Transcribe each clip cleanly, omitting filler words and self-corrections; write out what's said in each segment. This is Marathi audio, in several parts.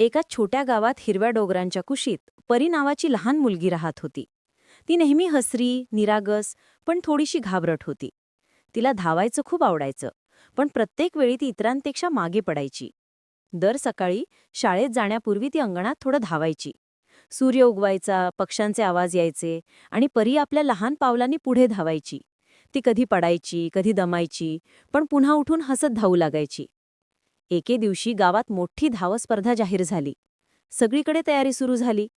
एका छोट्या गावात हिरव्या डोंगरांच्या कुशीत परी नावाची लहान मुलगी राहत होती. ती नेहमी हसरी, निरागस, पण थोडीशी घाबरट होती. तिला धावायचं खूप आवडायचं, पण प्रत्येक वेळी ती इतरांपेक्षा मागे पडायची. दर सकाळी शाळेत जाण्यापूर्वी ती अंगणात थोडं धावायची. सूर्य उगवायचा, पक्ष्यांचे आवाज यायचे, आणि परी आपल्या लहान पावलांनी पुढे धावायची. ती कधी पडायची, कधी दमायची, पण पुन्हा उठून हसत धावू लागायची. एके दिवशी गावात मोठी धावस्पर्धा जाहीर झाली. सगळीकडे तयारी सुरू झाली.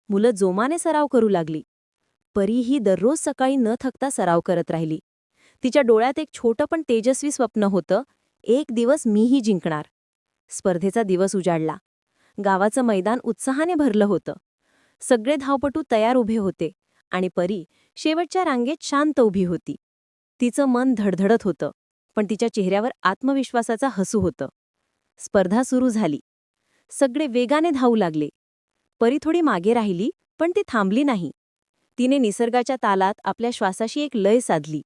मुलं जोमाने सराव करू लागली. परी ही दररोज सकाळी न थकता सराव करत राहिली. तिच्या डोळ्यात एक छोटं पण तेजस्वी स्वप्न होतं, एक दिवस मीही जिंकणार. स्पर्धेचा दिवस उजाडला. गावाचं मैदान उत्साहाने भरलं होतं. सगळे धावपटू तयार उभे होते, आणि परी शेवटच्या रांगेत शांत उभी होती. तिचं मन धडधडत होतं, पण तिच्या चेहऱ्यावर आत्मविश्वासाचा हसू होतं. स्पर्धा सुरू झाली. सगळे वेगाने धावू लागले. परी थोडी मागे राहिली, पण ती थांबली नाही. तिने निसर्गाच्या तालात आपल्या श्वासाशी एक लय साधली.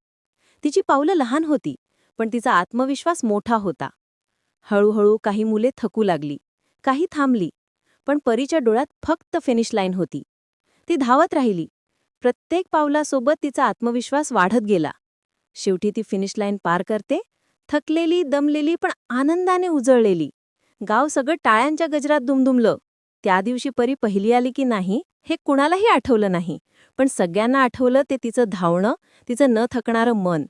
तिची पावलं लहान होती, पण तिचा आत्मविश्वास मोठा होता. हळूहळू काही मुले थकू लागली, काही थांबली, पण परीच्या डोळ्यात फक्त फिनिश लाईन होती. ती धावत राहिली. प्रत्येक पावलासोबत तिचा आत्मविश्वास वाढत गेला. शेवटी ती फिनिश लाईन पार करते, थकलेली, दमलेली, पण आनंदाने उजळलेली. गाव सगळं टाळ्यांच्या गजरात दुमदुमलं. त्या दिवशी परी पहिली आली की नाही हे कुणालाही आठवलं नाही, पण सगळ्यांना आठवलं ते तिचं धावणं, तिचं न थकणारं मन.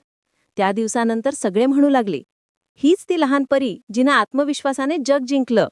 त्या दिवसानंतर सगळे म्हणू लागले, हीच ती लहान परी जिनं आत्मविश्वासाने जग जिंकलं.